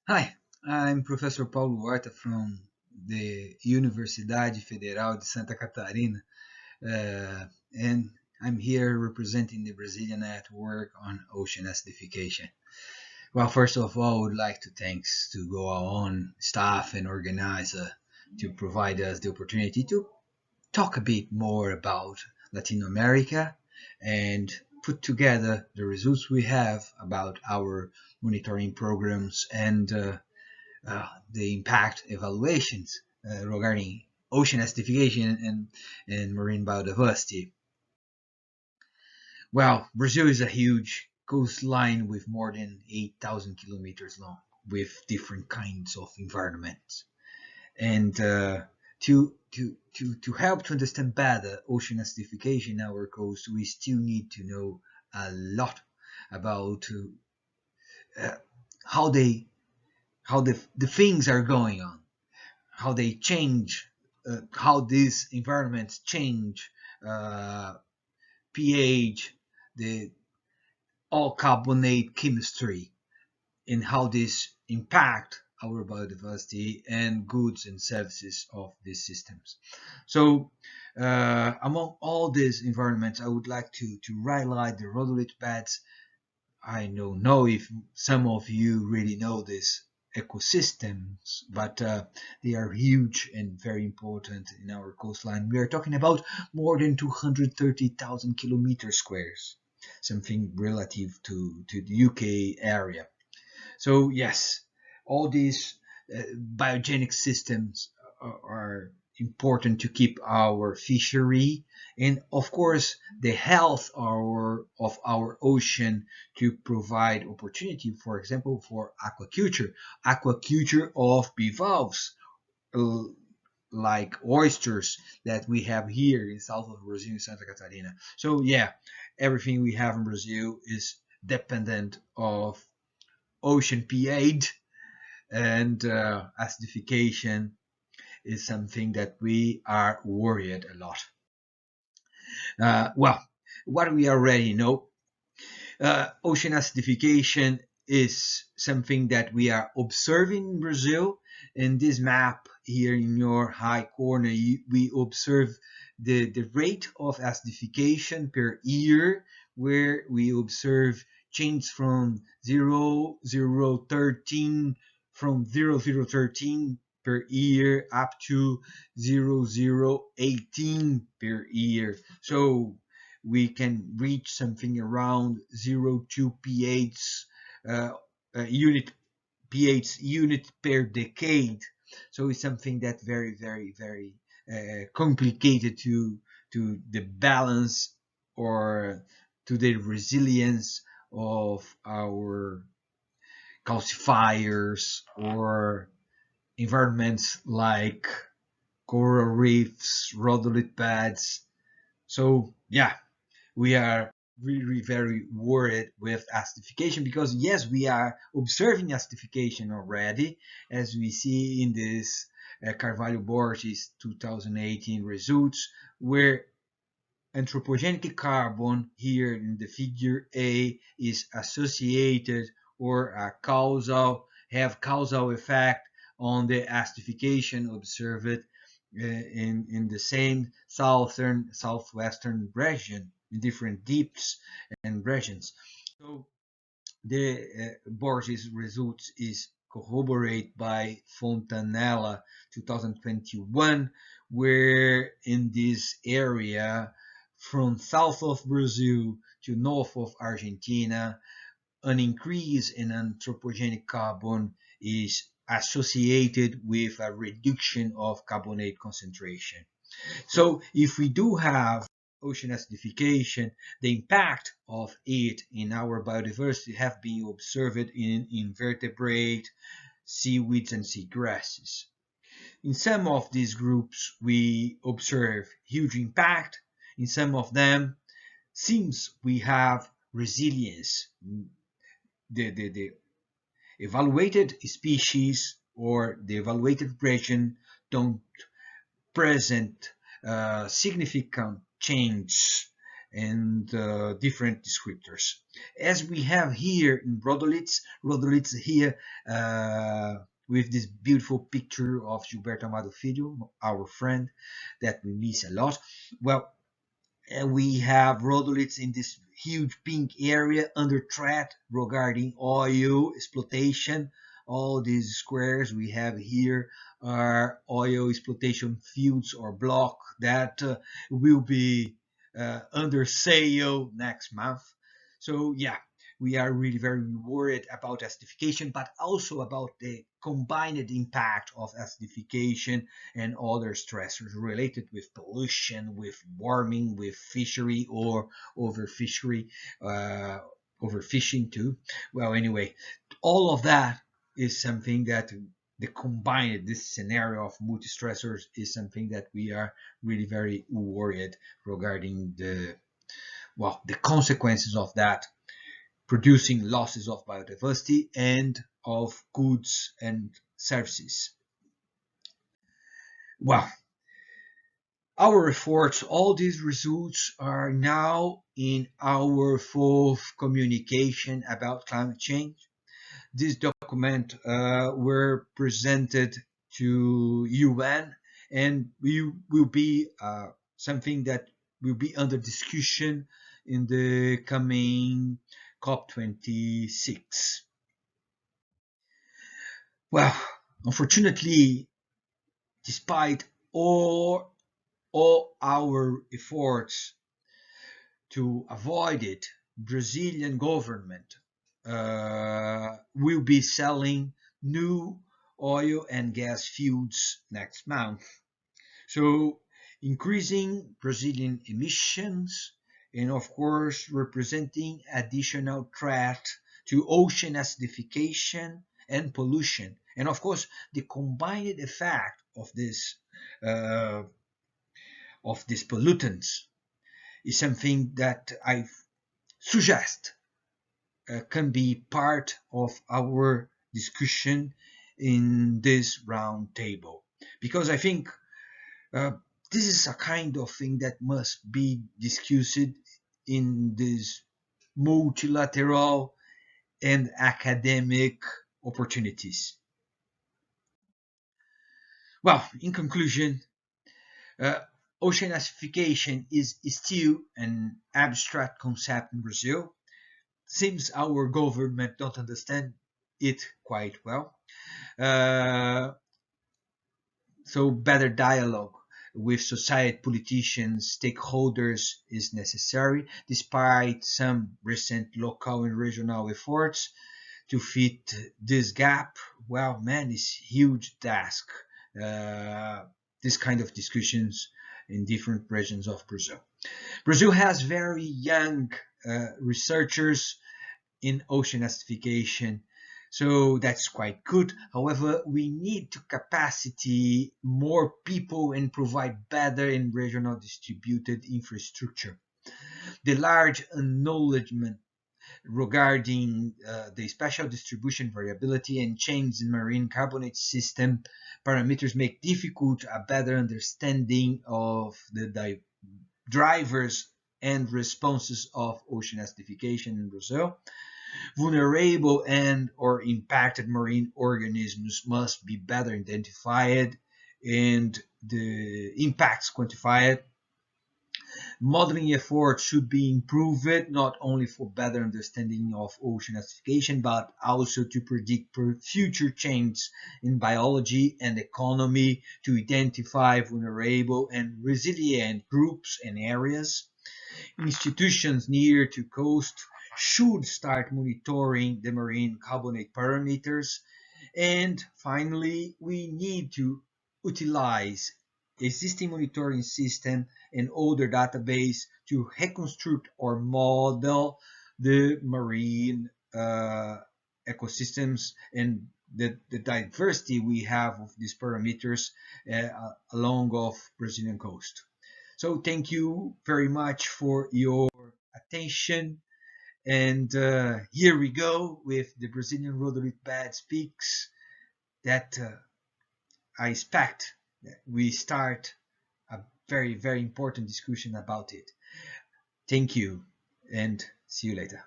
Hi, I'm Professor Paulo Horta from the Universidade Federal de Santa Catarina, and I'm here representing the Brazilian network on ocean acidification. Well, first of all, I would like to thanks to GOA-ON staff and organizer to provide us the opportunity to talk a bit more about Latin America and put together the results we have about our monitoring programs and the impact evaluations regarding ocean acidification and marine biodiversity. Well, Brazil is a huge coastline with more than 8,000 kilometers long, with different kinds of environments. And to help to understand better ocean acidification in our coast, we still need to know a lot about uh, how the things are going on, how they change, how these environments change uh, pH, the all carbonate chemistry, and how this impact our biodiversity and goods and services of these systems. So, among all these environments, I would like to highlight the rhodolith beds. I don't know if some of you really know this ecosystems, but they are huge and very important in our coastline. We are talking about more than 230,000 kilometers squares, something relative to the UK area. So yes, all these biogenic systems are important to keep our fishery and of course the health of our ocean to provide opportunity, for example, for aquaculture of bivalves, uh, like oysters that we have here in south of Brazil in Santa Catarina. So yeah, everything we have in Brazil is dependent of ocean pH, and acidification is something that we are worried a lot. Well, what we already know, ocean acidification is something that we are observing in Brazil. In this map here in your high corner, we observe the rate of acidification per year, where we observe change from 0,013 from 0,013 per year up to 0,018 per year. So we can reach something around 0.2 pH uh, unit per decade. So it's something that very complicated to the balance or to the resilience of our calcifiers or environments like coral reefs, rhodolith beds. So yeah, we are really very worried with acidification because yes, we are observing acidification already, as we see in this Carvalho-Borges 2018 results, where anthropogenic carbon here in the figure A is associated or a causal effect on the acidification observed in the same southwestern region in different deeps and regions. So the Borges results is corroborated by Fontanella 2021, where in this area from south of Brazil to north of Argentina, an increase in anthropogenic carbon is associated with a reduction of carbonate concentration. So if we do have ocean acidification, the impact of it in our biodiversity have been observed in invertebrate, seaweeds, and seagrasses. In some of these groups, we observe huge impact. In some of them, seems we have resilience. The evaluated species or the evaluated region don't present significant change and different descriptors. As we have here in Rhodolith here with this beautiful picture of Gilberto Amado Filho, our friend that we miss a lot. Well, we have rhodoliths in this huge pink area under threat regarding oil exploitation. All these squares we have here are oil exploitation fields or block that will be under sale next month. So yeah, we are really very worried about acidification, but also about the combined impact of acidification and other stressors related with pollution, with warming, with fishery or overfishery, overfishing too. Well, anyway, all of that is something that the combined, this scenario of multi-stressors is something that we are really very worried regarding the consequences of that, producing losses of biodiversity and of goods and services. Well, our efforts, all these results are now in our fourth communication about climate change. This document were presented to UN and will be something that will be under discussion in the coming COP26. Well, unfortunately, despite all our efforts to avoid it, Brazilian government will be selling new oil and gas fields next month. So increasing Brazilian emissions and of course representing additional threat to ocean acidification and pollution. And of course the combined effect of these pollutants is something that I suggest can be part of our discussion in this round table, because I think this is a kind of thing that must be discussed in this multilateral and academic opportunities. Well, in conclusion, uh, ocean acidification is still an abstract concept in Brazil. Seems our government don't understand it quite well. Uh, so better dialogue with society, politicians, stakeholders is necessary, despite some recent local and regional efforts to fit this gap. Well, man, it's huge task. Uh, this kind of discussions in different regions of Brazil. Brazil has very young researchers in ocean acidification, so that's quite good. However, we need to capacity more people and provide better and regional distributed infrastructure. The large acknowledgement regarding the spatial distribution variability and changes in marine carbonate system parameters make difficult a better understanding of the drivers and responses of ocean acidification in Brazil. Vulnerable and or impacted marine organisms must be better identified and the impacts quantified. Modeling efforts should be improved not only for better understanding of ocean acidification but also to predict future changes in biology and economy, to identify vulnerable and resilient groups and areas. Institutions near to coast should start monitoring the marine carbonate parameters. And finally, we need to utilize existing monitoring system and older database to reconstruct or model the marine ecosystems and the diversity we have of these parameters along of Brazilian coast. So thank you very much for your attention. And here we go with the Brazilian Rhodolith Bad Speaks that I expect that we start a very, very important discussion about it. Thank you, and see you later.